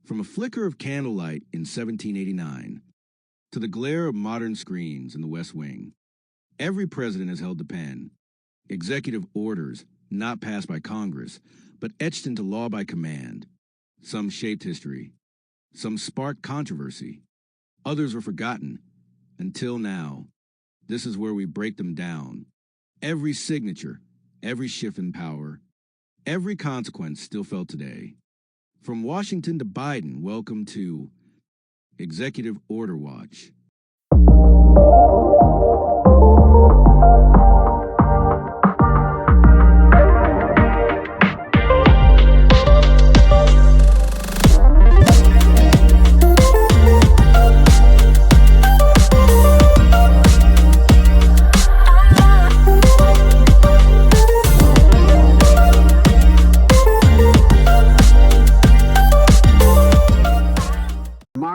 From a flicker of candlelight in 1789 to the glare of modern screens in the West Wing, every president has held the pen. Executive orders not passed by Congress, but etched into law by command. Some shaped history. Some sparked controversy. Others were forgotten. Until now. This is where we break them down. Every signature, every shift in power, every consequence still felt today. From Washington to Biden, welcome to Executive Order Watch.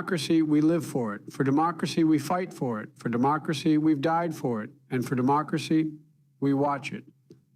Democracy, we live for it. For democracy, we fight for it. For democracy, we've died for it. And for democracy, we watch it.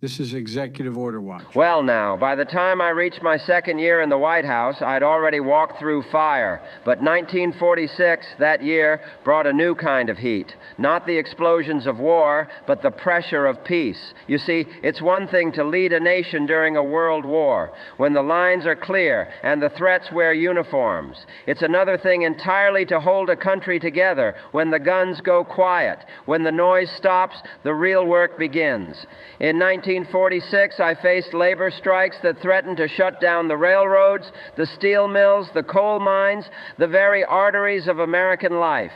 This is Executive Order Watch. Well now, by the time I reached my second year in the White House, I'd already walked through fire. But 1946, that year, brought a new kind of heat. Not the explosions of war, but the pressure of peace. You see, it's one thing to lead a nation during a world war, when the lines are clear and the threats wear uniforms. It's another thing entirely to hold a country together when the guns go quiet. When the noise stops, the real work begins. In 1946, I faced labor strikes that threatened to shut down the railroads, the steel mills, the coal mines, the very arteries of American life.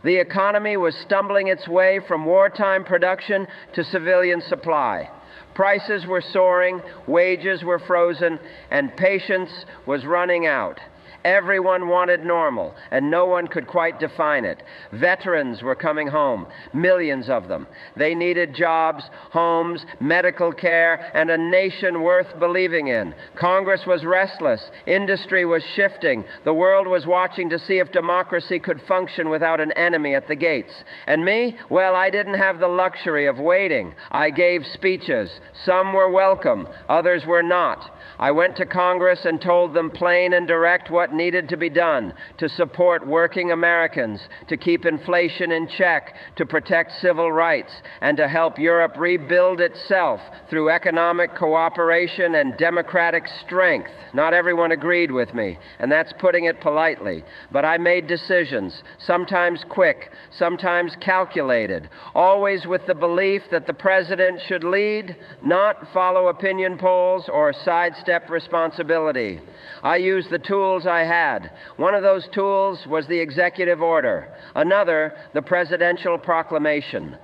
The economy was stumbling its way from wartime production to civilian supply. Prices were soaring, wages were frozen, and patience was running out. Everyone wanted normal, and no one could quite define it. Veterans were coming home, millions of them. They needed jobs, homes, medical care, and a nation worth believing in. Congress was restless. Industry was shifting. The world was watching to see if democracy could function without an enemy at the gates. And me? Well, I didn't have the luxury of waiting. I gave speeches. Some were welcome, others were not. I went to Congress and told them plain and direct what needed to be done to support working Americans, to keep inflation in check, to protect civil rights, and to help Europe rebuild itself through economic cooperation and democratic strength. Not everyone agreed with me, and that's putting it politely. But I made decisions, sometimes quick, sometimes calculated, always with the belief that the president should lead, not follow opinion polls or sidestep responsibility. I used the tools I had. One of those tools was the executive order. Another, the presidential proclamation.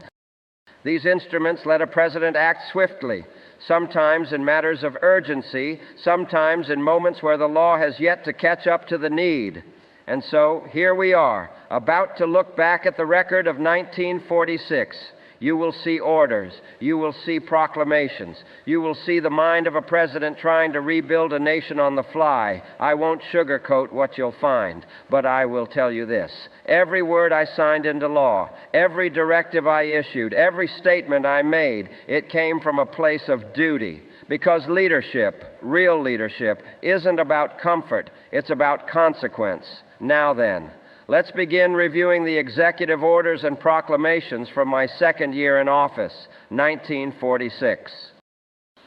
These instruments let a president act swiftly, sometimes in matters of urgency, sometimes in moments where the law has yet to catch up to the need. And so, here we are, about to look back at the record of 1946. You will see orders. You will see proclamations. You will see the mind of a president trying to rebuild a nation on the fly. I won't sugarcoat what you'll find, but I will tell you this. Every word I signed into law, every directive I issued, every statement I made, it came from a place of duty. Because leadership, real leadership, isn't about comfort. It's about consequence. Now then, let's begin reviewing the executive orders and proclamations from my second year in office, 1946.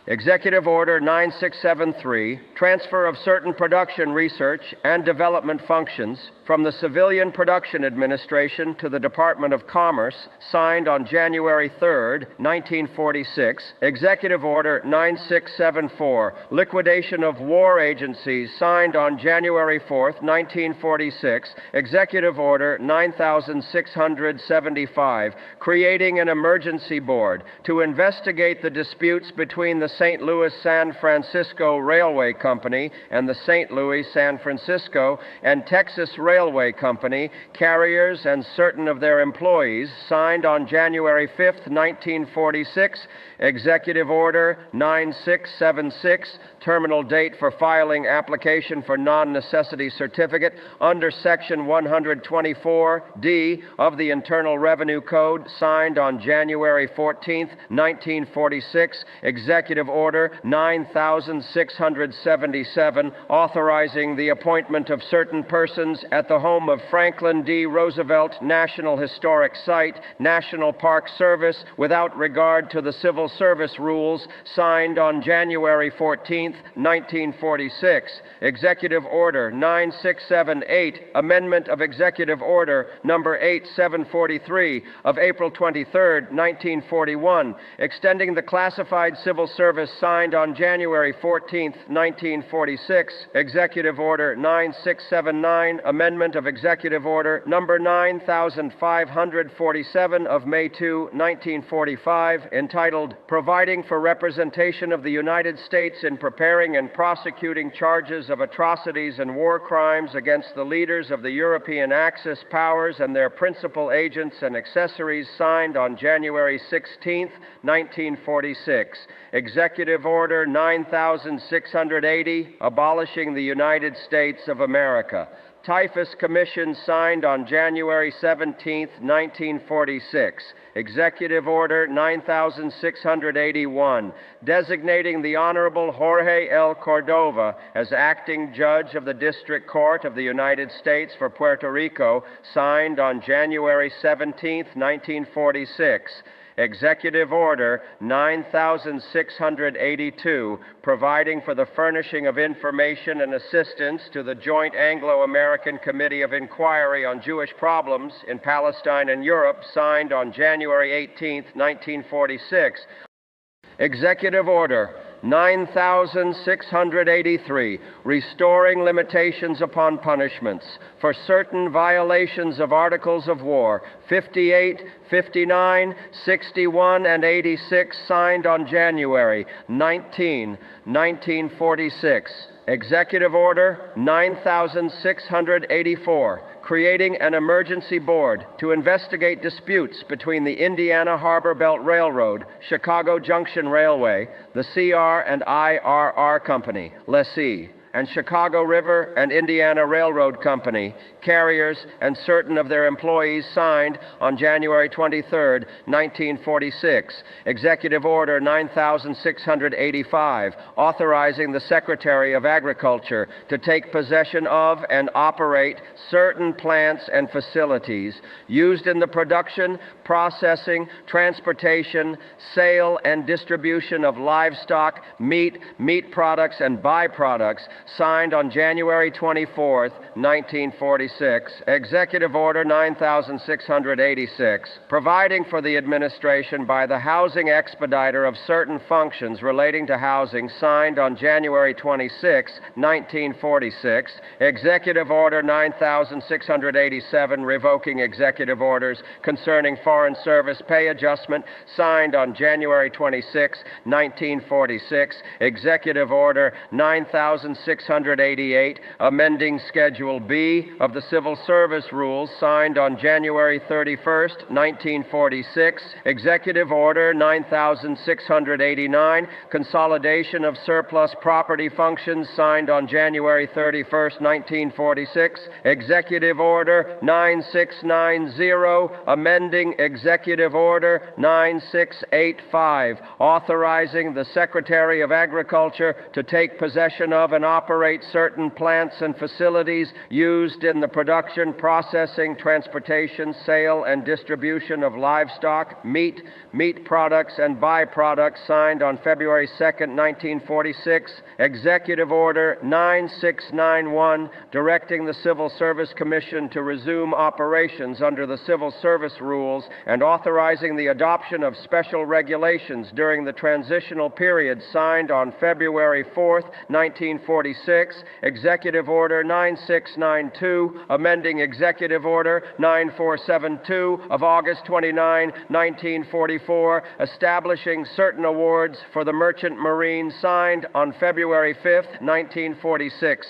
Executive Order 9673, transfer of certain production research and development functions from the Civilian Production Administration to the Department of Commerce, signed on January 3, 1946. Executive Order 9674, liquidation of war agencies, signed on January 4, 1946. Executive Order 9675, creating an emergency board to investigate the disputes between the St. Louis-San Francisco Railway Company and the St. Louis-San Francisco and Texas Railway Company, carriers and certain of their employees, signed on January 5, 1946. Executive Order 9676, terminal date for filing application for non-necessity certificate under Section 124D of the Internal Revenue Code, signed on January 14, 1946. Executive Executive Order 9677, authorizing the appointment of certain persons at the home of Franklin D. Roosevelt National Historic Site, National Park Service, without regard to the civil service rules, signed on January 14, 1946. Executive Order 9678, amendment of Executive Order number 8743 of April 23, 1941, extending the classified civil service, signed on January 14, 1946. Executive Order 9679, amendment of Executive Order number 9547 of May 2, 1945, entitled Providing for Representation of the United States in Preparing and Prosecuting Charges of Atrocities and War Crimes against the leaders of the European Axis powers and their principal agents and accessories, signed on January 16, 1946. Executive Order 9680, abolishing the United States of America. Typhus Commission, signed on January 17, 1946. Executive Order 9681, designating the Honorable Jorge L. Cordova as acting judge of the District Court of the United States for Puerto Rico, signed on January 17, 1946. Executive Order 9682, providing for the furnishing of information and assistance to the Joint Anglo-American Committee of Inquiry on Jewish Problems in Palestine and Europe, signed on January 18, 1946. Executive Order 9683, restoring limitations upon punishments for certain violations of Articles of War 58, 59, 61, and 86, signed on January 19, 1946. Executive Order 9684, creating an emergency board to investigate disputes between the Indiana Harbor Belt Railroad, Chicago Junction Railway, the CR and IRR Company, lessee, and Chicago River and Indiana Railroad Company, carriers, and certain of their employees, signed on January 23, 1946. Executive Order 9685, authorizing the Secretary of Agriculture to take possession of and operate certain plants and facilities used in the production, processing, transportation, sale, and distribution of livestock, meat products, and byproducts, signed on January 24, 1946. Executive Order 9686, providing for the administration by the housing expediter of certain functions relating to housing, signed on January 26, 1946. Executive Order 9687, revoking executive orders concerning Foreign Service pay adjustment, signed on January 26, 1946. Executive Order 9688, amending Schedule B of the Civil Service Rules, signed on January 31, 1946. Executive Order 9689, consolidation of surplus property functions, signed on January 31, 1946. Executive Order 9690, amending Executive Order 9685, authorizing the Secretary of Agriculture to take possession of and operate certain plants and facilities used in the production, processing, transportation, sale, and distribution of livestock, meat products, and byproducts, signed on February 2, 1946. Executive Order 9691, directing the Civil Service Commission to resume operations under the Civil Service Rules and authorizing the adoption of special regulations during the transitional period, signed on February 4, 1946. Executive Order 9692, amending Executive Order 9472 of August 29, 1944, establishing certain awards for the Merchant Marine, signed on February 5, 1946.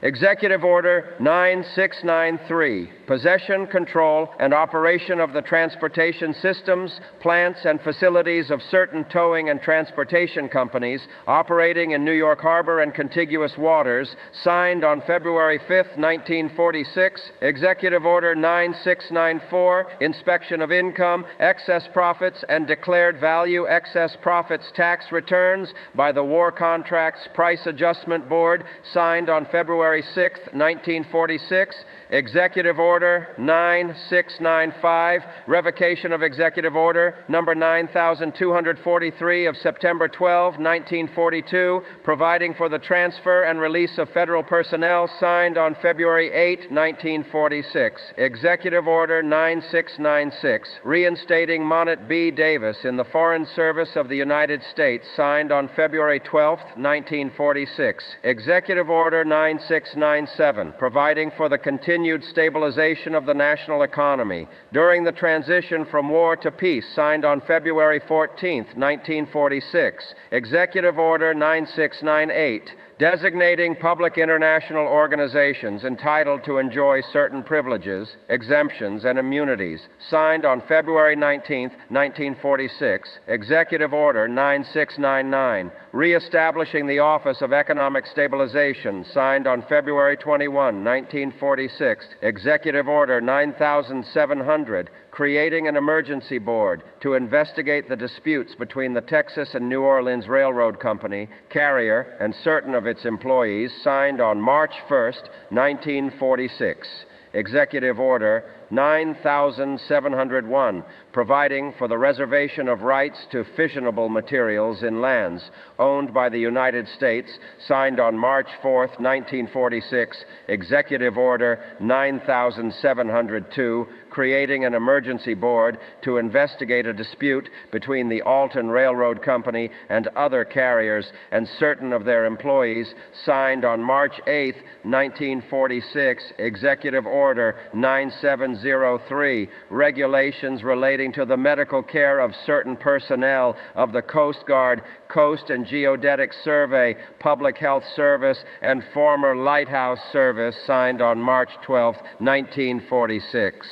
Executive Order 9693, possession, control, and operation of the transportation systems, plants, and facilities of certain towing and transportation companies operating in New York Harbor and contiguous waters, signed on February 5, 1946. Executive Order 9694, inspection of income, excess profits, and declared value excess profits tax returns by the War Contracts Price Adjustment Board, signed on February 6, 1946. Executive Order 9695, revocation of Executive Order number 9243 of September 12, 1942, providing for the transfer and release of federal personnel, signed on February 8, 1946. Executive Order 9696, reinstating Monet B. Davis in the Foreign Service of the United States, signed on February 12, 1946. Executive Order 9697, providing for the continued stabilization of the national economy during the transition from war to peace, signed on February 14, 1946. Executive Order 9698, designating public international organizations entitled to enjoy certain privileges, exemptions, and immunities, signed on February 19, 1946. Executive Order 9699, reestablishing the Office of Economic Stabilization, signed on February 21, 1946. Executive Order 9700, creating an emergency board to investigate the disputes between the Texas and New Orleans Railroad Company, carrier, and certain of its employees, signed on March 1, 1946. Executive Order 9701, providing for the reservation of rights to fissionable materials in lands owned by the United States, signed on March 4, 1946. Executive Order 9702, creating an emergency board to investigate a dispute between the Alton Railroad Company and other carriers and certain of their employees, signed on March 8, 1946. Executive Order 9703, regulations relating to the medical care of certain personnel of the Coast Guard, Coast and Geodetic Survey, Public Health Service, and former Lighthouse Service, signed on March 12, 1946.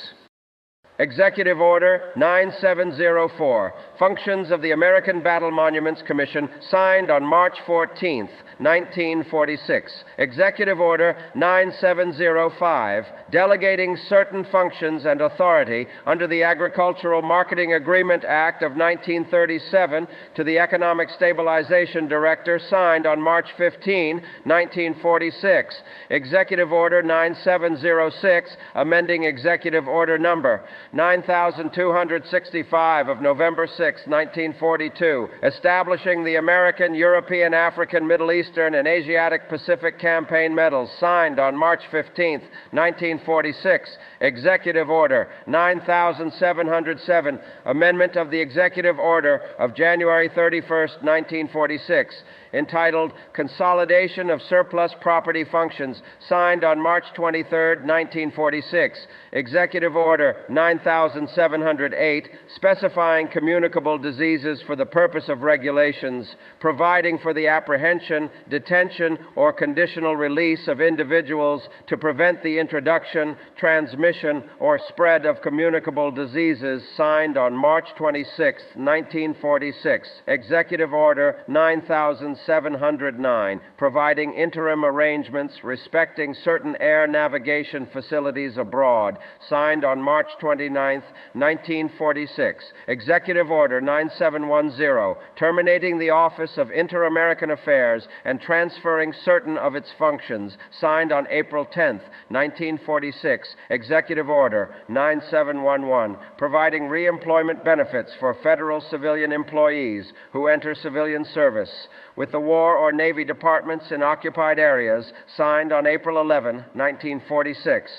Executive Order 9704, functions of the American Battle Monuments Commission, signed on March 14, 1946. Executive Order 9705, delegating certain functions and authority under the Agricultural Marketing Agreement Act of 1937 to the Economic Stabilization Director, signed on March 15, 1946. Executive Order 9706, amending Executive Order number 9265 of November 6, 1942, establishing the American, European, African, Middle Eastern, and Asiatic Pacific Campaign Medals, signed on March 15, 1946. Executive Order 9707, amendment of the Executive Order of January 31, 1946, entitled Consolidation of Surplus Property Functions, signed on March 23, 1946. Executive Order 9708, specifying communicable diseases for the purpose of regulations, providing for the apprehension, detention, or conditional release of individuals to prevent the introduction, transmission, or spread of communicable diseases, signed on March 26, 1946. Executive Order 9709, providing interim arrangements respecting certain air navigation facilities abroad, signed on March 29, 1946. Executive Order 9710, terminating the Office of Inter-American Affairs and transferring certain of its functions, signed on April 10, 1946. Executive Order 9711, providing reemployment benefits for federal civilian employees who enter civilian service with the War or Navy departments in occupied areas, signed on April 11, 1946.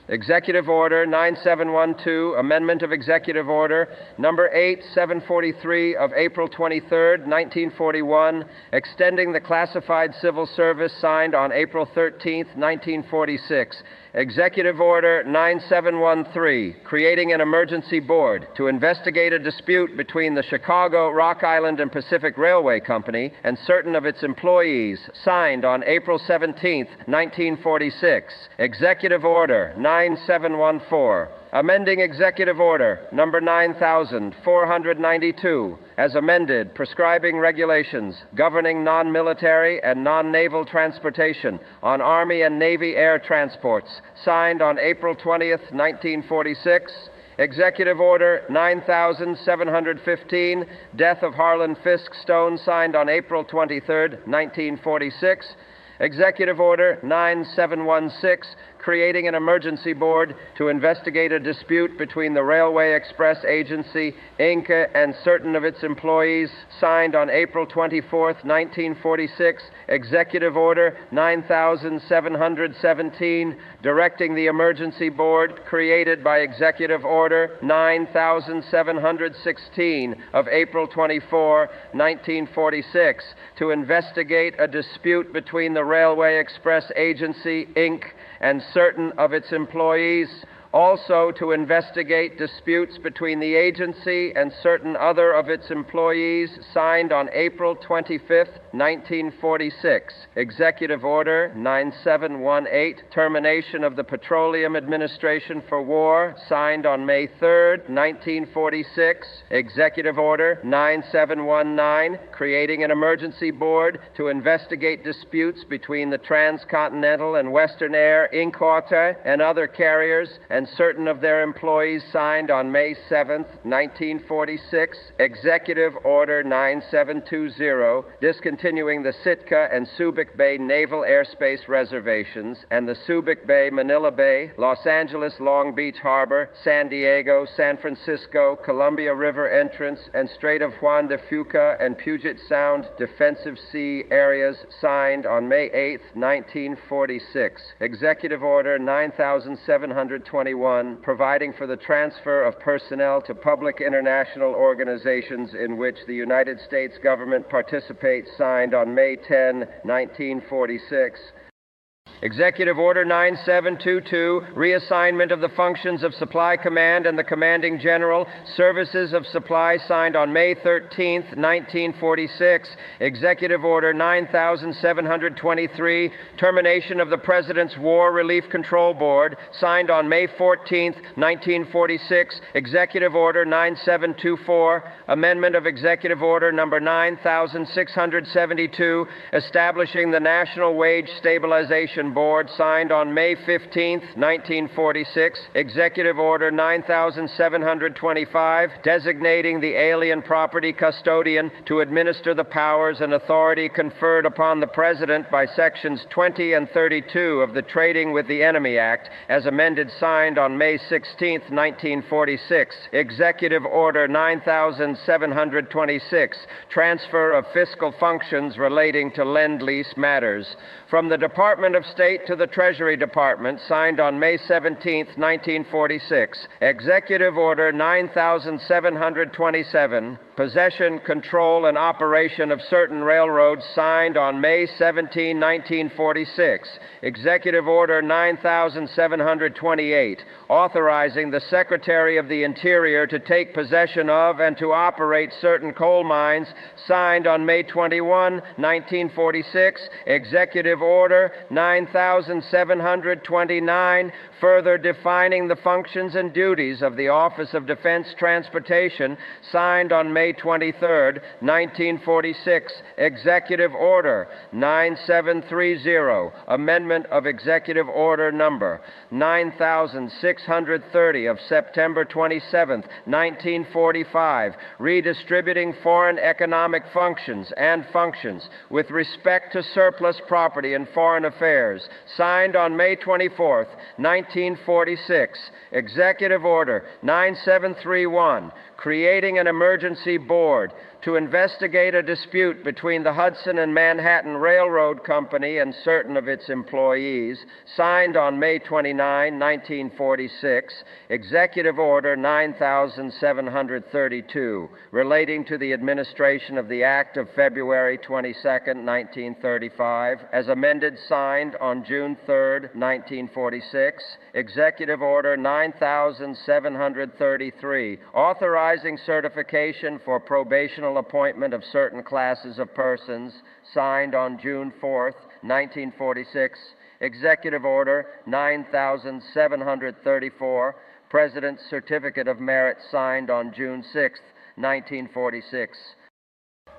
Executive Order 9712, Amendment of Executive Order Number 8743 of April 23, 1941, extending the classified civil service signed on April 13, 1946. Executive Order 9713, creating an emergency board to investigate a dispute between the Chicago, Rock Island, and Pacific Railway Company and certain of its employees, signed on April 17, 1946. Executive Order 9714, amending Executive Order Number 9492, as amended, prescribing regulations governing non-military and non-naval transportation on Army and Navy air transports, signed on April 20th, 1946. Executive Order 9715, death of Harlan Fisk Stone, signed on April 23rd, 1946. Executive Order 9716, creating an emergency board to investigate a dispute between the Railway Express Agency, Inc., and certain of its employees, signed on April 24, 1946. Executive Order 9717, directing the emergency board created by Executive Order 9716 of April 24, 1946, to investigate a dispute between the Railway Express Agency, Inc., and certain of its employees, also to investigate disputes between the agency and certain other of its employees, signed on April 25, 1946. Executive Order 9718, termination of the Petroleum Administration for War, signed on May 3, 1946. Executive Order 9719, creating an emergency board to investigate disputes between the Transcontinental and Western Air, Inc. and other carriers and certain of their employees, signed on May 7, 1946. Executive Order 9720, discontinuing the Sitka and Subic Bay Naval Airspace Reservations and the Subic Bay, Manila Bay, Los Angeles, Long Beach Harbor, San Diego, San Francisco, Columbia River Entrance, and Strait of Juan de Fuca and Puget Sound Defensive Sea areas, signed on May 8, 1946. Executive Order 9721, providing for the transfer of personnel to public international organizations in which the United States government participates, signed on May 10, 1946. Executive Order 9722, reassignment of the functions of Supply Command and the Commanding General, Services of Supply, signed on May 13, 1946. Executive Order 9723, termination of the President's War Relief Control Board, signed on May 14, 1946. Executive Order 9724, amendment of Executive Order number 9672, establishing the National Wage Stabilization Board, signed on May 15, 1946. Executive Order 9725, designating the alien property custodian to administer the powers and authority conferred upon the President by Sections 20 and 32 of the Trading with the Enemy Act, as amended, signed on May 16, 1946. Executive Order 9726, transfer of fiscal functions relating to Lend-Lease matters. From the Department of State to the Treasury Department, signed on May 17, 1946. Executive Order 9727, possession, control, and operation of certain railroads, signed on May 17, 1946. Executive Order 9728, authorizing the Secretary of the Interior to take possession of and to operate certain coal mines, signed on May 21, 1946. Executive Order 9729, further defining the functions and duties of the Office of Defense Transportation, signed on May 23, 1946. Executive Order 9730, amendment of Executive Order number 9630 of September 27, 1945, redistributing foreign economic functions and functions with respect to surplus property and foreign affairs, signed on May 24, 1946. Executive Order 9731, creating an emergency board to investigate a dispute between the Hudson and Manhattan Railroad Company and certain of its employees, signed on May 29, 1946, Executive Order 9732, relating to the administration of the Act of February 22, 1935, as amended, signed on June 3, 1946, Executive Order 9733, authorizing certification for probational appointment of certain classes of persons, signed on June 4, 1946, Executive Order 9734, President's Certificate of Merit, signed on June 6, 1946.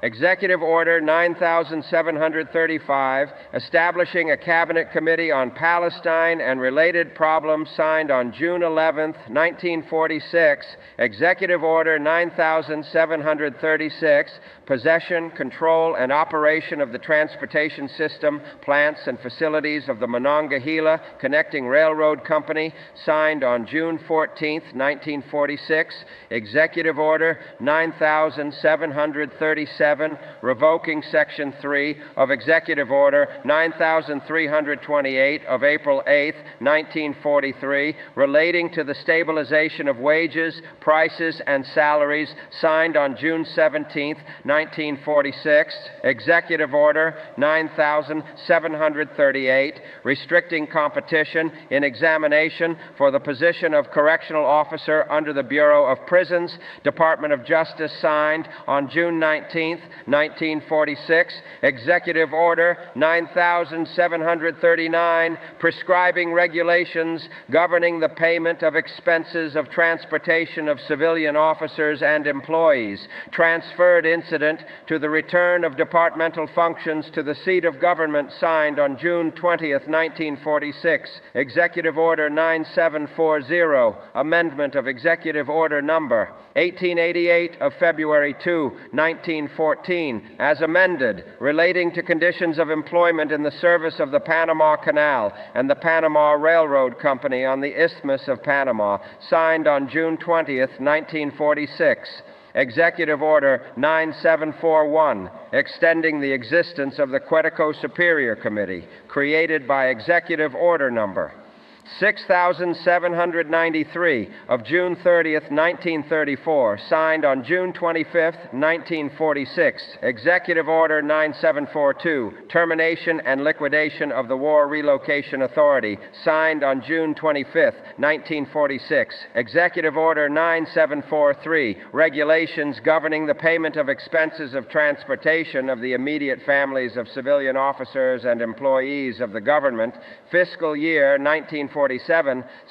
Executive Order 9735, establishing a Cabinet Committee on Palestine and related problems, signed on June 11, 1946. Executive Order 9736, possession, control, and operation of the transportation system, plants, and facilities of the Monongahela Connecting Railroad Company, signed on June 14, 1946. Executive Order 9737, revoking Section 3 of Executive Order 9328 of April 8, 1943, relating to the stabilization of wages, prices, and salaries, signed on June 17, 1946. Executive Order 9738, restricting competition in examination for the position of correctional officer under the Bureau of Prisons, Department of Justice, signed on June 19, 1946. Executive Order 9739, prescribing regulations governing the payment of expenses of transportation of civilian officers and employees, transferred incident to the return of departmental functions to the seat of government, signed on June 20, 1946. Executive Order 9740, amendment of Executive Order Number 1888 of February 2, 1914, as amended, relating to conditions of employment in the service of the Panama Canal and the Panama Railroad Company on the Isthmus of Panama, signed on June 20, 1946. Executive Order 9741, extending the existence of the Quetico Superior Committee, created by Executive Order Number 6793 of June 30, 1934, signed on June 25, 1946. Executive Order 9742, termination and liquidation of the War Relocation Authority, signed on June 25, 1946. Executive Order 9743, regulations governing the payment of expenses of transportation of the immediate families of civilian officers and employees of the government, fiscal year 1947,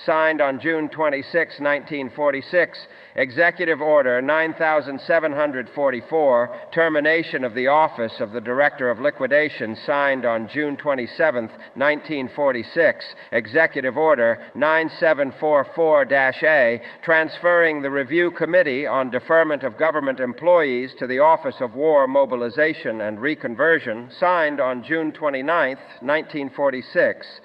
signed on June 26, 1946. Executive Order 9744, termination of the office of the Director of Liquidation, signed on June 27, 1946. Executive Order 9744-A, transferring the Review Committee on Deferment of Government Employees to the Office of War Mobilization and Reconversion, signed on June 29, 1946.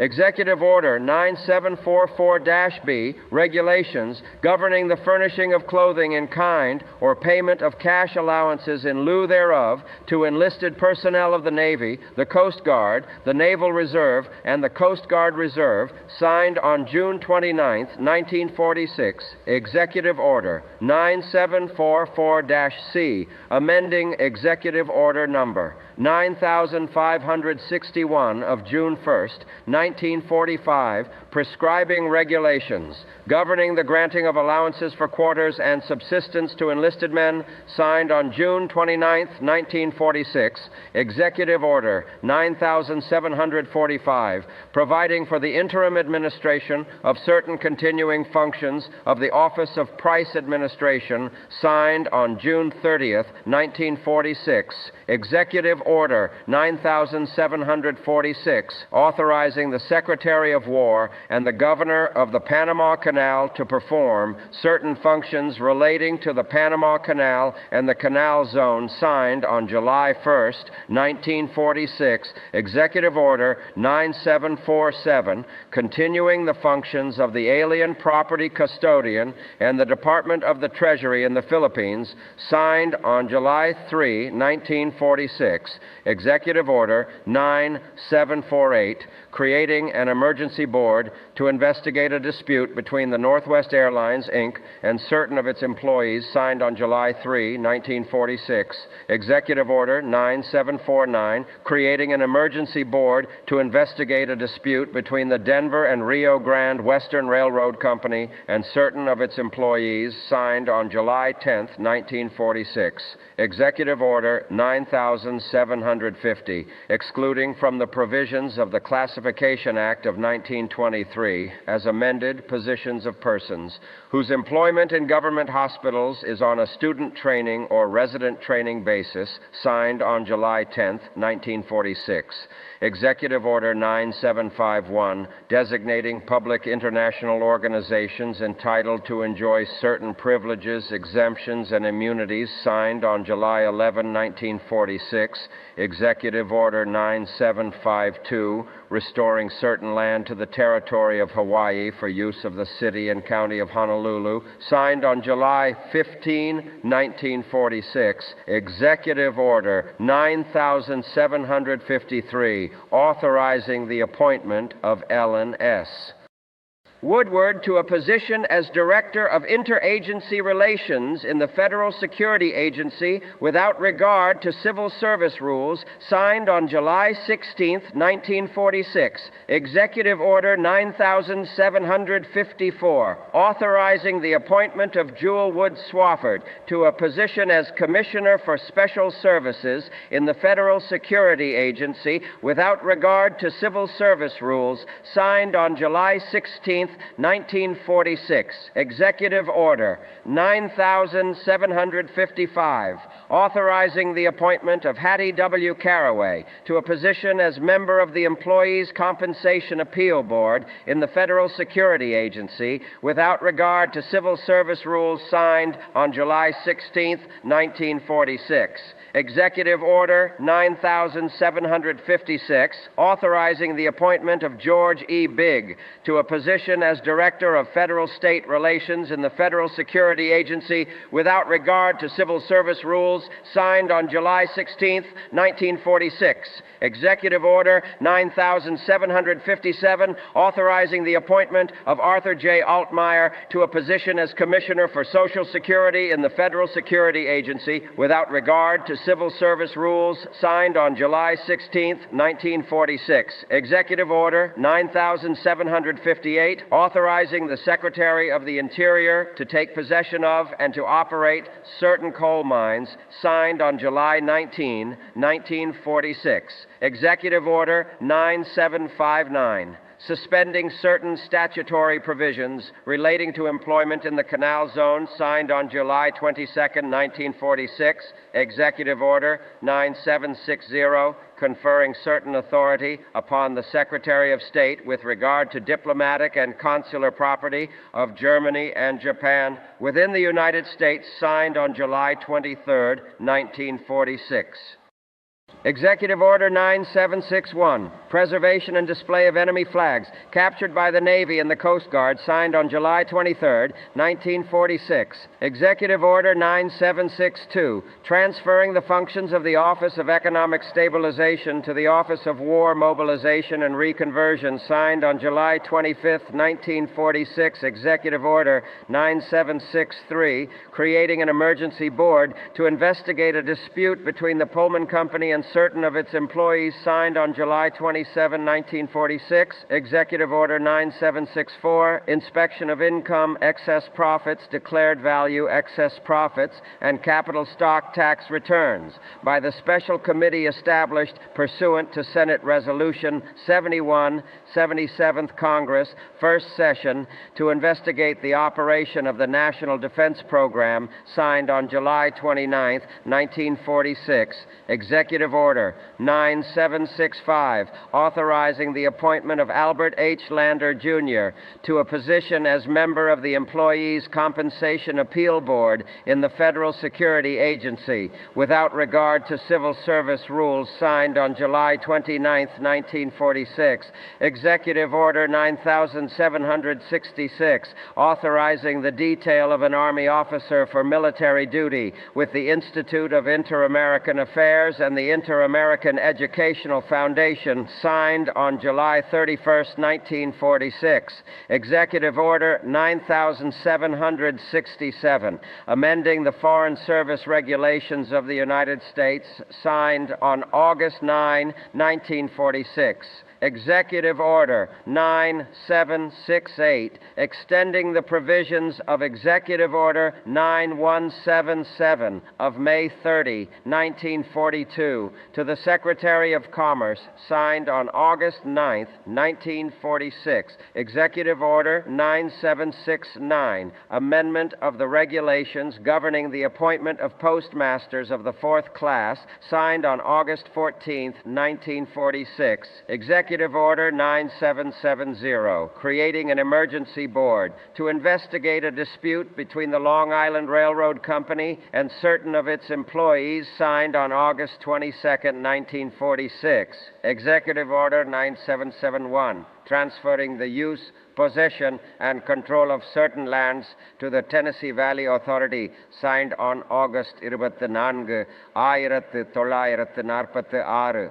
Executive Order 9744-B, regulations governing the furnishing of clothing in kind or payment of cash allowances in lieu thereof to enlisted personnel of the Navy, the Coast Guard, the Naval Reserve, and the Coast Guard Reserve, signed on June 29, 1946. Executive Order 9744-C, amending Executive Order Number 9561 of June 1, 1945, prescribing regulations governing the granting of allowances for quarters and subsistence to enlisted men, signed on June 29, 1946. Executive Order 9745, providing for the interim administration of certain continuing functions of the Office of Price Administration, signed on June 30, 1946. Executive Order 9746, authorizing the the Secretary of War and the Governor of the Panama Canal to perform certain functions relating to the Panama Canal and the Canal Zone, signed on July 1st, 1946, Executive Order 9747, continuing the functions of the Alien Property Custodian and the Department of the Treasury in the Philippines, signed on July 3, 1946, Executive Order 9748, creating an emergency board to investigate a dispute between the Northwest Airlines, Inc. and certain of its employees, signed on July 3, 1946, Executive Order 9749, creating an emergency board to investigate a dispute between the Denver and Rio Grande Western Railroad Company and certain of its employees, signed on July 10, 1946, Executive Order 9750, excluding from the provisions of the Classification Act of 1923, as amended, positions of persons whose employment in government hospitals is on a student training or resident training basis, signed on July 10, 1946. Executive Order 9751, designating public international organizations entitled to enjoy certain privileges, exemptions, and immunities, signed on July 11, 1946. Executive Order 9752, restoring certain land to the territory of Hawaii for use of the city and county of Honolulu, signed on July 15, 1946. Executive Order 9753, authorizing the appointment of Ellen S. Woodward to a position as Director of Interagency Relations in the Federal Security Agency without regard to civil service rules, signed on July 16, 1946, Executive Order 9754, authorizing the appointment of Jewel Wood Swafford to a position as Commissioner for Special Services in the Federal Security Agency without regard to civil service rules, signed on July 16, 1946, Executive Order 9755, authorizing the appointment of Hattie W. Caraway to a position as member of the Employees Compensation Appeal Board in the Federal Security Agency without regard to civil service rules, signed on July 16, 1946. Executive Order 9756, authorizing the appointment of George E. Bigg to a position as Director of Federal-State Relations in the Federal Security Agency without regard to civil service rules, signed on July 16, 1946. Executive Order 9757, authorizing the appointment of Arthur J. Altmeyer to a position as Commissioner for Social Security in the Federal Security Agency without regard to civil service rules, signed on July 16, 1946. Executive Order 9758, authorizing the Secretary of the Interior to take possession of and to operate certain coal mines, signed on July 19, 1946. Executive Order 9759, suspending certain statutory provisions relating to employment in the Canal Zone, signed on July 22, 1946. Executive Order 9760, conferring certain authority upon the Secretary of State with regard to diplomatic and consular property of Germany and Japan within the United States, signed on July 23, 1946. Executive Order 9761, preservation and display of enemy flags captured by the Navy and the Coast Guard, signed on July 23, 1946. Executive Order 9762, transferring the functions of the Office of Economic Stabilization to the Office of War Mobilization and Reconversion, signed on July 25, 1946. Executive Order 9763, creating an emergency board to investigate a dispute between the Pullman Company and certain of its employees, signed on July 27, 1946. Executive Order 9764, inspection of income, excess profits, declared value, excess profits, and capital stock tax returns by the special committee established pursuant to Senate Resolution 71, 77th Congress, first session, to investigate the operation of the National Defense Program, signed on July 29, 1946. Executive Order Order 9765, authorizing the appointment of Albert H. Lander, Jr. to a position as member of the Employees' Compensation Appeal Board in the Federal Security Agency, without regard to civil service rules, signed on July 29, 1946. Executive Order 9766, authorizing the detail of an Army officer for military duty with the Institute of Inter-American Affairs and the Inter-American Educational Foundation, signed on July 31, 1946. Executive Order 9767, amending the Foreign Service Regulations of the United States, signed on August 9, 1946. Executive Order 9768, extending the provisions of Executive Order 9177 of May 30, 1942, to the Secretary of Commerce, signed on August 9, 1946. Executive Order 9769, amendment of the regulations governing the appointment of postmasters of the fourth class, signed on August 14, 1946. Executive Order 9770, creating an emergency board to investigate a dispute between the Long Island Railroad Company and certain of its employees, signed on August 22, 1946. Executive Order 9771, transferring the use, possession, and control of certain lands to the Tennessee Valley Authority, signed on August 24, 1946.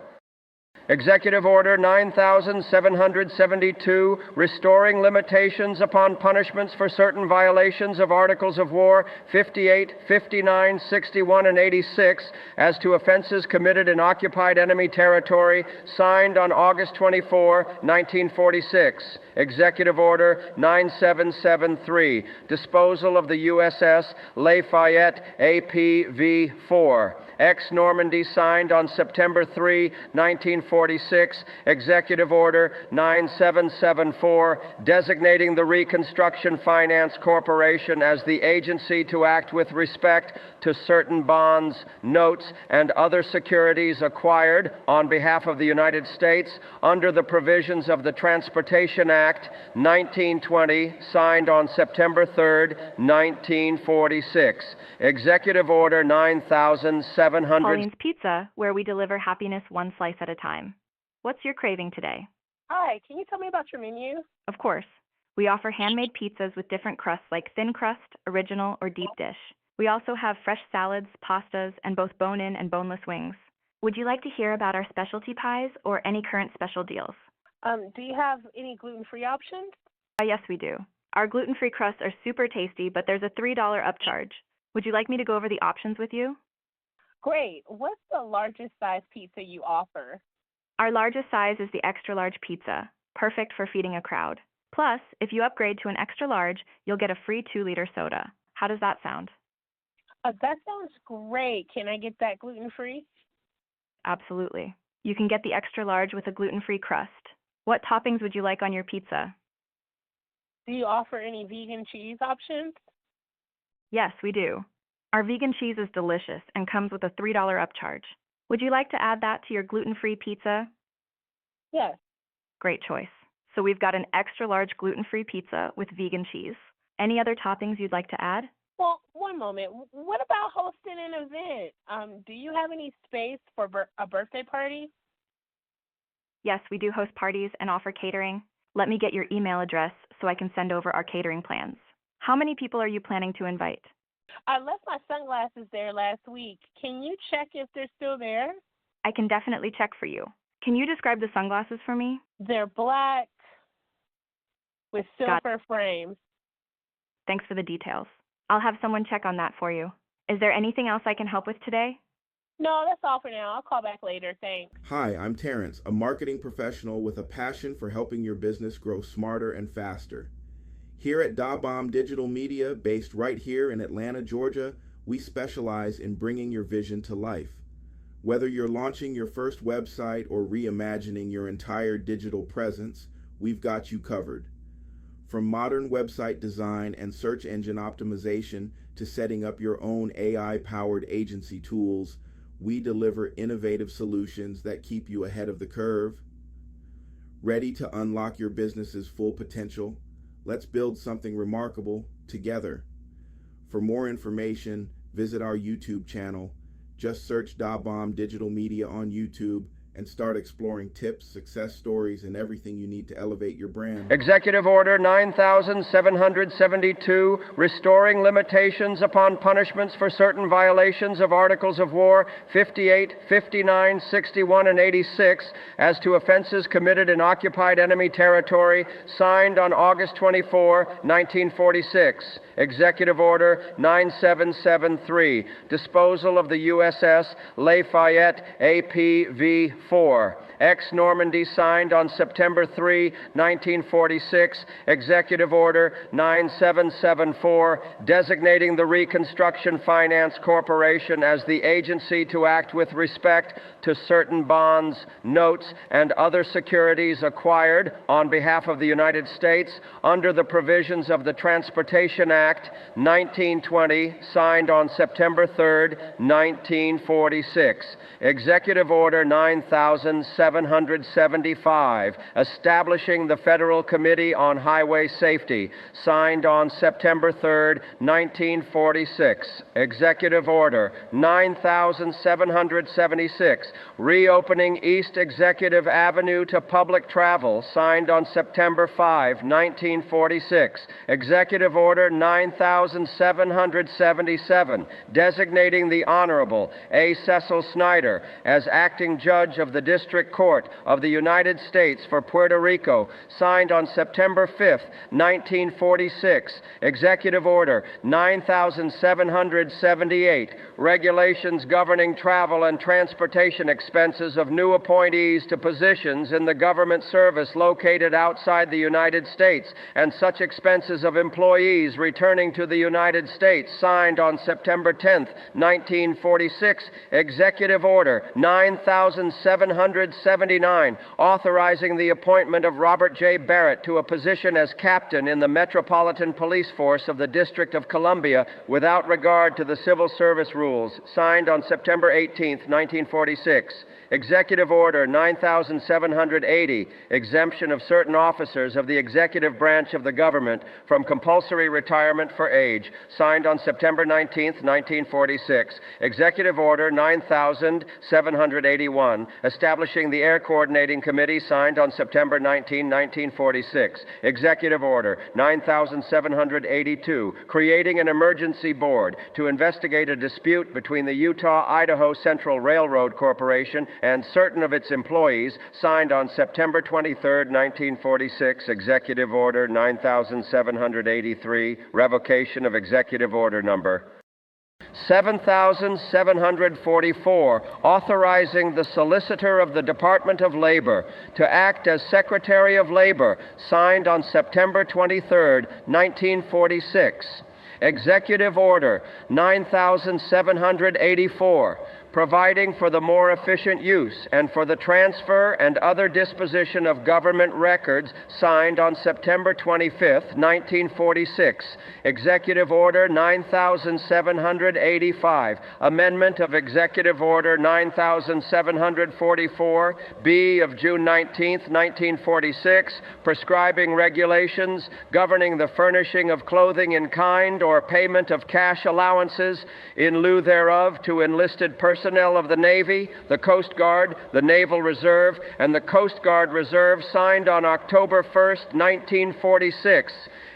Executive Order 9772, restoring limitations upon punishments for certain violations of Articles of War 58, 59, 61, and 86 as to offenses committed in occupied enemy territory, signed on August 24, 1946. Executive Order 9773, disposal of the USS Lafayette APV-4. Ex-Normandy, signed on September 3, 1946, Executive Order 9774, designating the Reconstruction Finance Corporation as the agency to act with respect to certain bonds, notes, and other securities acquired on behalf of the United States under the provisions of the Transportation Act 1920, signed on September 3, 1946. Executive Order 9700. Pauline's Pizza, where we deliver happiness one slice at a time. What's your craving today? Hi, can you tell me about your menu? Of course. We offer handmade pizzas with different crusts like thin crust, original, or deep dish. We also have fresh salads, pastas, and both bone-in and boneless wings. Would you like to hear about our specialty pies or any current special deals? Do you have any gluten-free options? Yes, we do. Our gluten-free crusts are super tasty, but there's a $3 upcharge. Would you like me to go over the options with you? Great. What's the largest size pizza you offer? Our largest size is the extra large pizza, perfect for feeding a crowd. Plus, if you upgrade to an extra large, you'll get a free 2-liter soda. How does that sound? That sounds great. Can I get that gluten-free? Absolutely. You can get the extra large with a gluten-free crust. What toppings would you like on your pizza? Do you offer any vegan cheese options? Yes, we do. Our vegan cheese is delicious and comes with a $3 upcharge. Would you like to add that to your gluten-free pizza? Yes. Great choice. So we've got an extra large gluten-free pizza with vegan cheese. Any other toppings you'd like to add? Well, one moment. What about hosting an event? Do you have any space for a birthday party? Yes, we do host parties and offer catering. Let me get your email address so I can send over our catering plans. How many people are you planning to invite? I left my sunglasses there last week. Can you check if they're still there? I can definitely check for you. Can you describe the sunglasses for me? They're black with silver frames. Thanks for the details. I'll have someone check on that for you. Is there anything else I can help with today? No, that's all for now. I'll call back later. Thanks. Hi, I'm Terrence, a marketing professional with a passion for helping your business grow smarter and faster. Here at Da Bomb Digital Media, based right here in Atlanta, Georgia, we specialize in bringing your vision to life. Whether you're launching your first website or reimagining your entire digital presence, we've got you covered. From modern website design and search engine optimization to setting up your own AI-powered agency tools, we deliver innovative solutions that keep you ahead of the curve. Ready to unlock your business's full potential? Let's build something remarkable together. For more information, visit our YouTube channel. Just search DaBomb Digital Media on YouTube and start exploring tips, success stories, and everything you need to elevate your brand. Executive Order 9772, restoring limitations upon punishments for certain violations of Articles of War 58, 59, 61, and 86 as to offenses committed in occupied enemy territory, signed on August 24, 1946. Executive Order 9773, disposal of the USS Lafayette APV-4. Ex-Normandy, signed on September 3, 1946, Executive Order 9774, designating the Reconstruction Finance Corporation as the agency to act with respect to certain bonds, notes, and other securities acquired on behalf of the United States under the provisions of the Transportation Act 1920, signed on September 3, 1946. Executive Order 9775, establishing the Federal Committee on Highway Safety, signed on September 3, 1946. Executive Order 9776, reopening East Executive Avenue to public travel, signed on September 5, 1946. Executive Order 9777, designating the Honorable A. Cecil Snyder as acting judge of the District Court of the United States for Puerto Rico, signed on September 5, 1946. Executive Order 9778, regulations governing travel and transportation expenses of new appointees to positions in the government service located outside the United States, and such expenses of employees returning to the United States, signed on September 10, 1946. Executive Order 9779, authorizing the appointment of Robert J. Barrett to a position as captain in the Metropolitan Police Force of the District of Columbia without regard to the civil service rules, signed on September 18, 1946. Executive Order 9780, exemption of certain officers of the executive branch of the government from compulsory retirement for age, signed on September 19, 1946. Executive Order 9781, establishing the Air Coordinating Committee, signed on September 19, 1946. Executive Order 9782, creating an emergency board to investigate a dispute between the Utah-Idaho Central Railroad Corporation and certain of its employees, signed on September 23, 1946. Executive Order 9783, revocation of Executive Order number 7744, authorizing the Solicitor of the Department of Labor to act as Secretary of Labor, signed on September 23, 1946. Executive Order 9784, providing for the more efficient use and for the transfer and other disposition of government records, signed on September 25, 1946. Executive Order 9785, amendment of Executive Order 9744, B of June 19, 1946, prescribing regulations governing the furnishing of clothing in kind or payment of cash allowances in lieu thereof to enlisted personnel of the Navy, the Coast Guard, the Naval Reserve, and the Coast Guard Reserve, signed on October 1, 1946.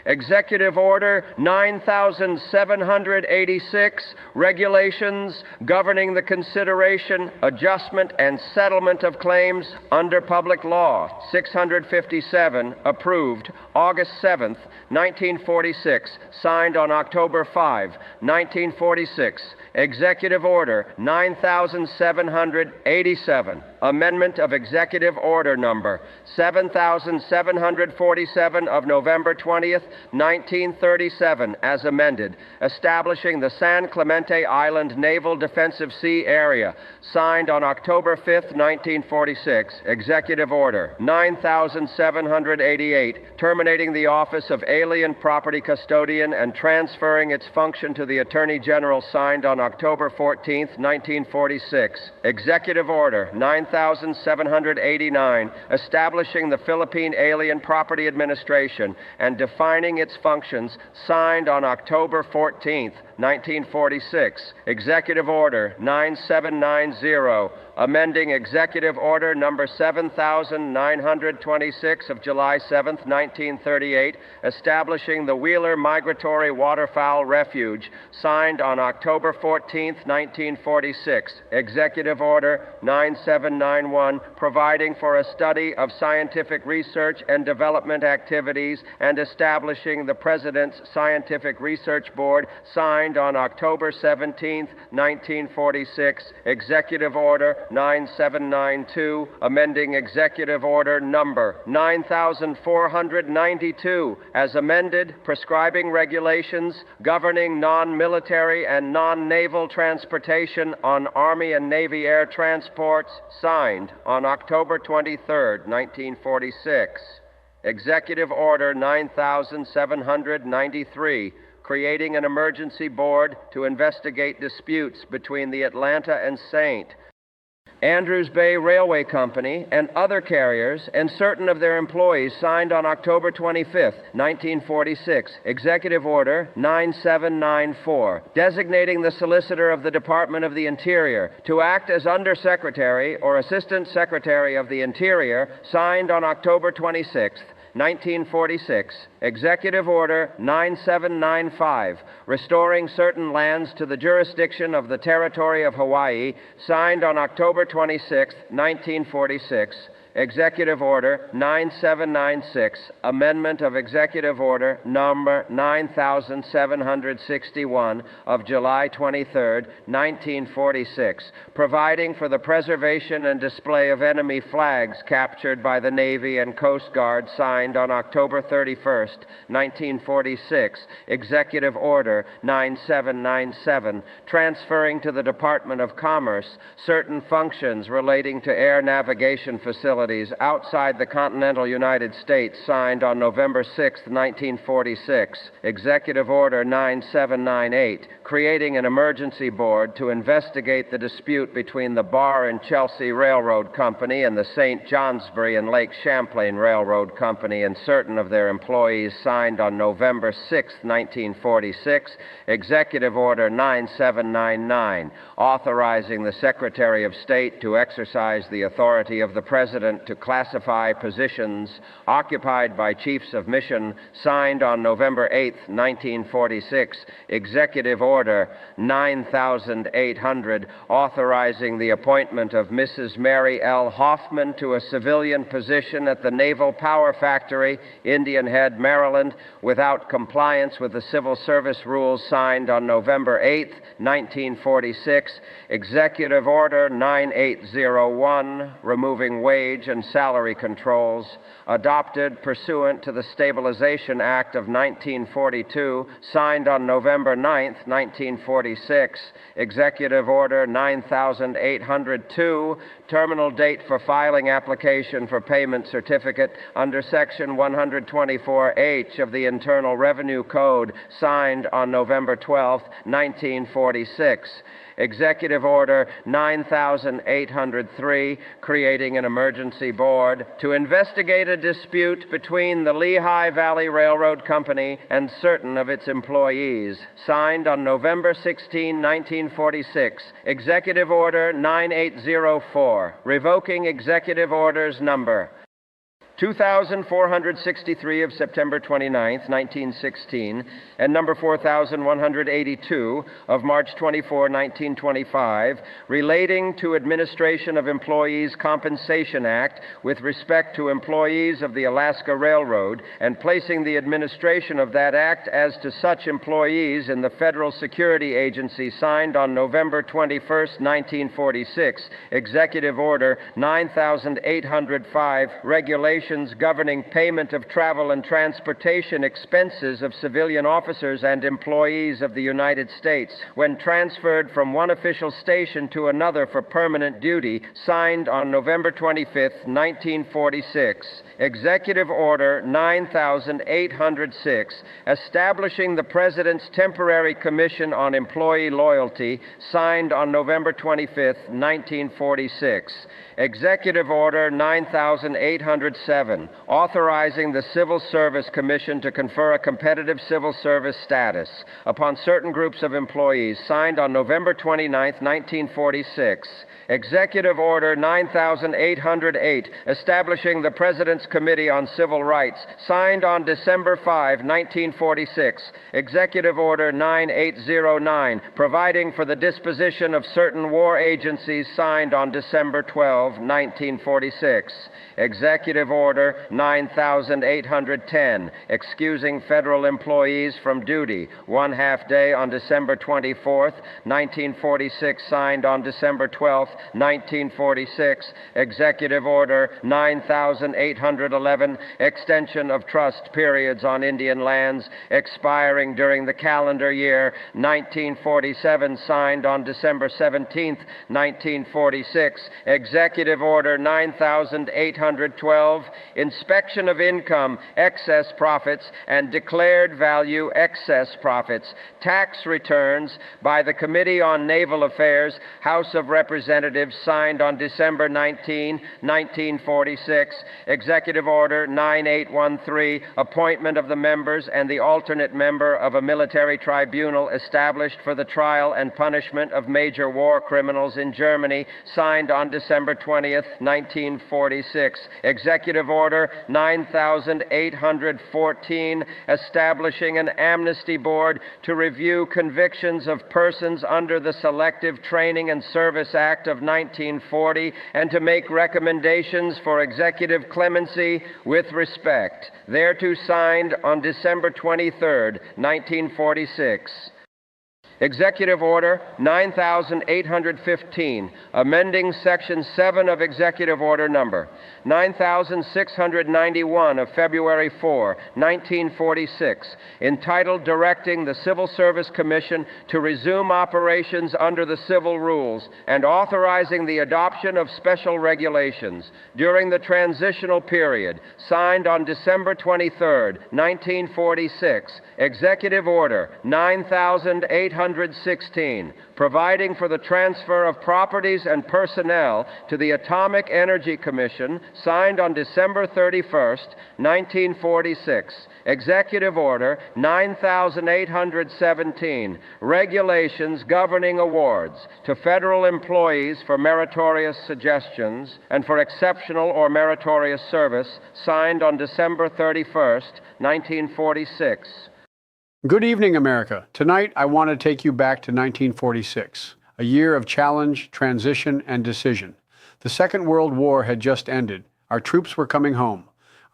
Executive Order 9786, regulations governing the consideration, adjustment, and settlement of claims under public law 657, approved August 7, 1946, signed on October 5, 1946. Executive Order 9787. amendment of Executive Order Number 7747 of November 20th, 1937, as amended, establishing the San Clemente Island Naval Defensive Sea Area, signed on October 5th, 1946, Executive Order 9788, terminating the office of Alien Property Custodian and transferring its function to the Attorney General, signed on October 14th, 1946, Executive Order 9789, establishing the Philippine Alien Property Administration and defining its functions, signed on October 14th, 1946, Executive Order 9790, amending Executive Order Number 7926 of July 7, 1938, establishing the Wheeler Migratory Waterfowl Refuge, signed on October 14, 1946, Executive Order 9791, providing for a study of scientific research and development activities and establishing the President's Scientific Research Board, signed on October 17, 1946, Executive Order 9792, amending Executive Order Number 9492, as amended, prescribing regulations governing non-military and non-naval transportation on Army and Navy air transports, signed on October 23, 1946. Executive Order 9793, creating an emergency board to investigate disputes between the Atlanta and St. Andrews Bay Railway Company and other carriers and certain of their employees, signed on October 25, 1946, Executive Order 9794, designating the Solicitor of the Department of the Interior to act as Undersecretary or Assistant Secretary of the Interior, signed on October 26, 1946, Executive Order 9795, restoring certain lands to the jurisdiction of the Territory of Hawaii, signed on October 26, 1946, Executive Order 9796, amendment of Executive Order Number 9761 of July 23, 1946, providing for the preservation and display of enemy flags captured by the Navy and Coast Guard, signed on October 31, 1946, Executive Order 9797, transferring to the Department of Commerce certain functions relating to air navigation facilities outside the continental United States, signed on November 6, 1946, Executive Order 9798, creating an emergency board to investigate the dispute between the Bar and Chelsea Railroad Company and the St. Johnsbury and Lake Champlain Railroad Company and certain of their employees, signed on November 6, 1946, Executive Order 9799, authorizing the Secretary of State to exercise the authority of the President to classify positions occupied by chiefs of mission, signed on November 8, 1946, Executive Order 9800, authorizing the appointment of Mrs. Mary L. Hoffman to a civilian position at the Naval Power Factory, Indian Head, Maryland, without compliance with the civil service rules, signed on November 8, 1946, Executive Order 9801, removing wage and salary controls, adopted pursuant to the Stabilization Act of 1942, signed on November 9, 1946, Executive Order 9802, terminal date for filing application for payment certificate under Section 124H of the Internal Revenue Code, signed on November 12, 1946. Executive Order 9803, creating an emergency board to investigate a dispute between the Lehigh Valley Railroad Company and certain of its employees, signed on November 16, 1946. Executive Order 9804, revoking Executive Orders Number 2463 of September 29, 1916, and number 4182 of March 24, 1925, relating to Administration of Employees Compensation Act with respect to employees of the Alaska Railroad, and placing the administration of that act as to such employees in the Federal Security Agency, signed on November 21, 1946, Executive Order 9805, regulations governing payment of travel and transportation expenses of civilian officers and employees of the United States when transferred from one official station to another for permanent duty, signed on November 25, 1946. Executive Order 9806, establishing the President's Temporary Commission on Employee Loyalty, signed on November 25, 1946. Executive Order 9807, authorizing the Civil Service Commission to confer a competitive civil service status upon certain groups of employees, signed on November 29, 1946. Executive Order 9808, establishing the President's Committee on Civil Rights, signed on December 5, 1946. Executive Order 9809, providing for the disposition of certain war agencies, signed on December 12, 1946. Executive Order 9810, excusing federal employees from duty, 1/2 day on December 24, 1946, signed on December 12, 1946. Executive Order 9811, extension of trust periods on Indian lands expiring during the calendar year 1947, signed on December 17, 1946. Executive Order 9812, inspection of income, excess profits, and declared value excess profits, tax returns by the Committee on Naval Affairs, House of Representatives, signed on December 19, 1946. Executive Order 9813, appointment of the members and the alternate member of a military tribunal established for the trial and punishment of major war criminals in Germany, signed on December 20th, 1946. Executive Order 9814, establishing an amnesty board to review convictions of persons under the Selective Training and Service Act of 1940 and to make recommendations for executive clemency with respect, thereto signed on December 23, 1946. Executive Order 9815, amending Section 7 of Executive Order Number 9691 of February 4, 1946, entitled Directing the Civil Service Commission to resume operations under the civil rules and authorizing the adoption of special regulations during the transitional period, signed on December 23, 1946. Executive Order 9816, providing for the transfer of properties and personnel to the Atomic Energy Commission, signed on December 31, 1946. Executive Order 9817, regulations governing awards to federal employees for meritorious suggestions and for exceptional or meritorious service, signed on December 31, 1946. Good evening, America. Tonight, I want to take you back to 1946, a year of challenge, transition, and decision. The Second World War had just ended. Our troops were coming home.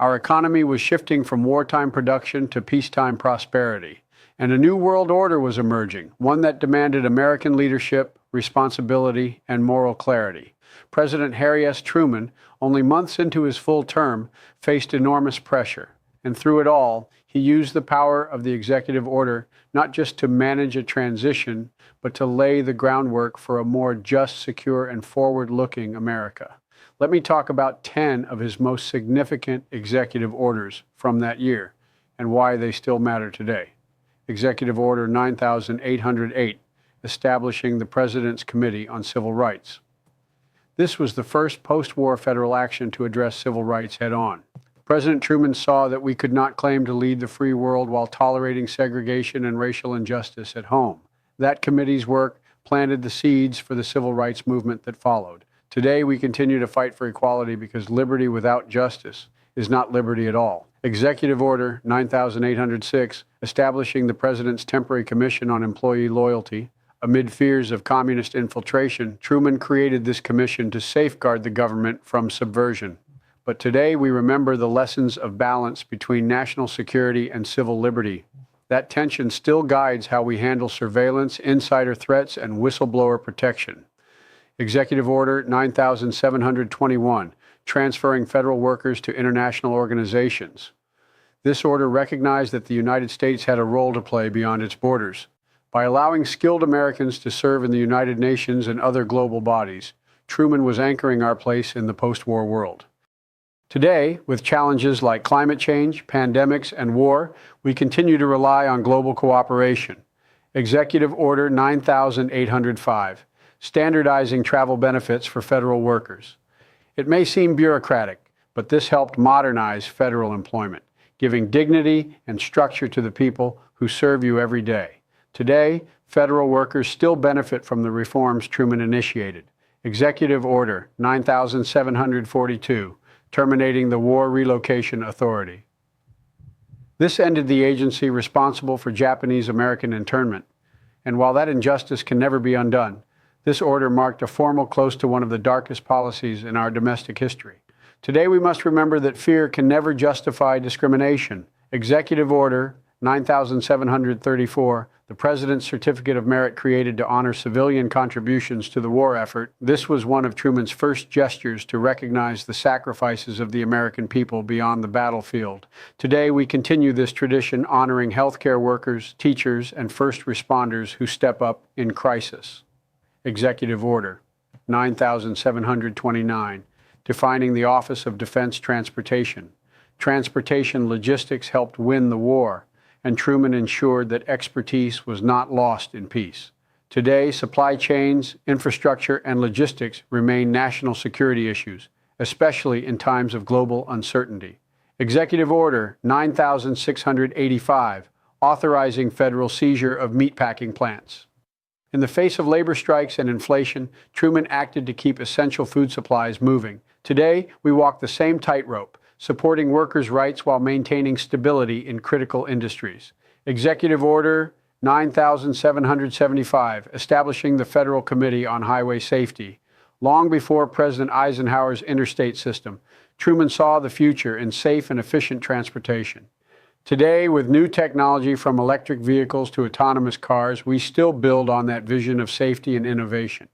Our economy was shifting from wartime production to peacetime prosperity. And a new world order was emerging, one that demanded American leadership, responsibility, and moral clarity. President Harry S. Truman, only months into his full term, faced enormous pressure. And through it all, he used the power of the executive order not just to manage a transition, but to lay the groundwork for a more just, secure, and forward-looking America. Let me talk about 10 of his most significant executive orders from that year and why they still matter today. Executive Order 9808, establishing the President's Committee on Civil Rights. This was the first post-war federal action to address civil rights head-on. President Truman saw that we could not claim to lead the free world while tolerating segregation and racial injustice at home. That committee's work planted the seeds for the civil rights movement that followed. Today, we continue to fight for equality because liberty without justice is not liberty at all. Executive Order 9806, establishing the President's Temporary Commission on Employee Loyalty. Amid fears of communist infiltration, Truman created this commission to safeguard the government from subversion. But today we remember the lessons of balance between national security and civil liberty. That tension still guides how we handle surveillance, insider threats, and whistleblower protection. Executive Order 9721, transferring federal workers to international organizations. This order recognized that the United States had a role to play beyond its borders. By allowing skilled Americans to serve in the United Nations and other global bodies, Truman was anchoring our place in the post-war world. Today, with challenges like climate change, pandemics, and war, we continue to rely on global cooperation. Executive Order 9805, standardizing travel benefits for federal workers. It may seem bureaucratic, but this helped modernize federal employment, giving dignity and structure to the people who serve you every day. Today, federal workers still benefit from the reforms Truman initiated. Executive Order 9742, terminating the War Relocation Authority. This ended the agency responsible for Japanese-American internment. And while that injustice can never be undone, this order marked a formal close to one of the darkest policies in our domestic history. Today we must remember that fear can never justify discrimination. Executive Order 9734, the President's Certificate of Merit created to honor civilian contributions to the war effort. This was one of Truman's first gestures to recognize the sacrifices of the American people beyond the battlefield. Today, we continue this tradition honoring healthcare workers, teachers, and first responders who step up in crisis. Executive Order 9729, defining the Office of Defense Transportation. Transportation logistics helped win the war, and Truman ensured that expertise was not lost in peace. Today, supply chains, infrastructure, and logistics remain national security issues, especially in times of global uncertainty. Executive Order 9685, authorizing federal seizure of meatpacking plants. In the face of labor strikes and inflation, Truman acted to keep essential food supplies moving. Today, we walk the same tightrope, supporting workers' rights while maintaining stability in critical industries. Executive Order 9775, establishing the Federal Committee on Highway Safety. Long before President Eisenhower's interstate system, Truman saw the future in safe and efficient transportation. Today, with new technology from electric vehicles to autonomous cars, we still build on that vision of safety and innovation.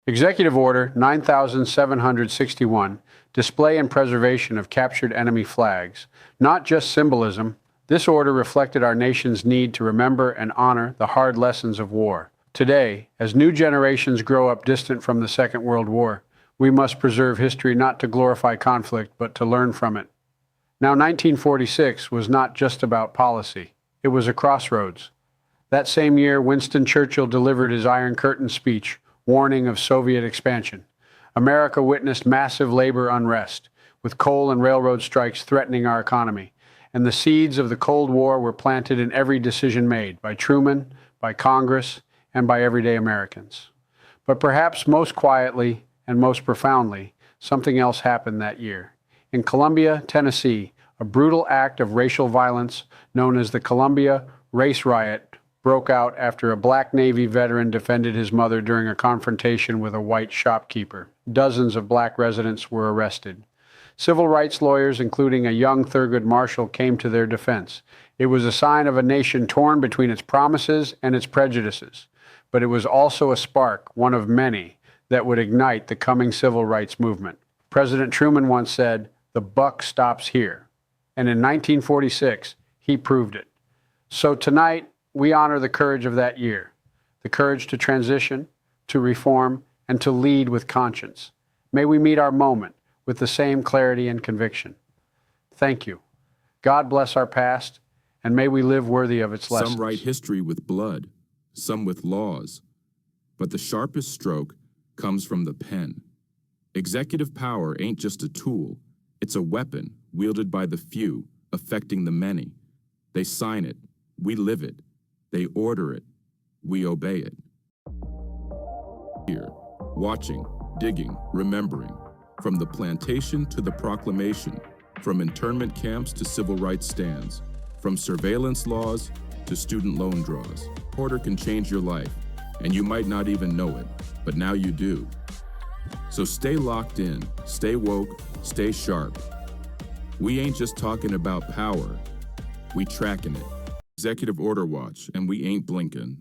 Executive Order 9761, display and preservation of captured enemy flags. Not just symbolism, this order reflected our nation's need to remember and honor the hard lessons of war. Today, as new generations grow up distant from the Second World War, we must preserve history not to glorify conflict, but to learn from it. Now, 1946 was not just about policy. It was a crossroads. That same year, Winston Churchill delivered his Iron Curtain speech, warning of Soviet expansion. America witnessed massive labor unrest, with coal and railroad strikes threatening our economy. And the seeds of the Cold War were planted in every decision made by Truman, by Congress, and by everyday Americans. But perhaps most quietly and most profoundly, something else happened that year. In Columbia, Tennessee, a brutal act of racial violence known as the Columbia Race Riot broke out after a black Navy veteran defended his mother during a confrontation with a white shopkeeper. Dozens of black residents were arrested. Civil rights lawyers, including a young Thurgood Marshall, came to their defense. It was a sign of a nation torn between its promises and its prejudices, but it was also a spark, one of many, that would ignite the coming civil rights movement. President Truman once said, "The buck stops here." And in 1946, he proved it. So tonight, we honor the courage of that year, the courage to transition, to reform, and to lead with conscience. May we meet our moment with the same clarity and conviction. Thank you. God bless our past, and may we live worthy of its lessons. Some write history with blood, some with laws, but the sharpest stroke comes from the pen. Executive power ain't just a tool, it's a weapon wielded by the few, affecting the many. They sign it, we live it. They order it, we obey it. Here, watching, digging, remembering. From the plantation to the proclamation, From internment camps to civil rights stands, from surveillance laws to student loan draws. Order can change your life, and you might not even know it, but now you do. So stay locked in, stay woke, stay sharp. We ain't just talking about power, we tracking it. Executive Order Watch, and we ain't blinking.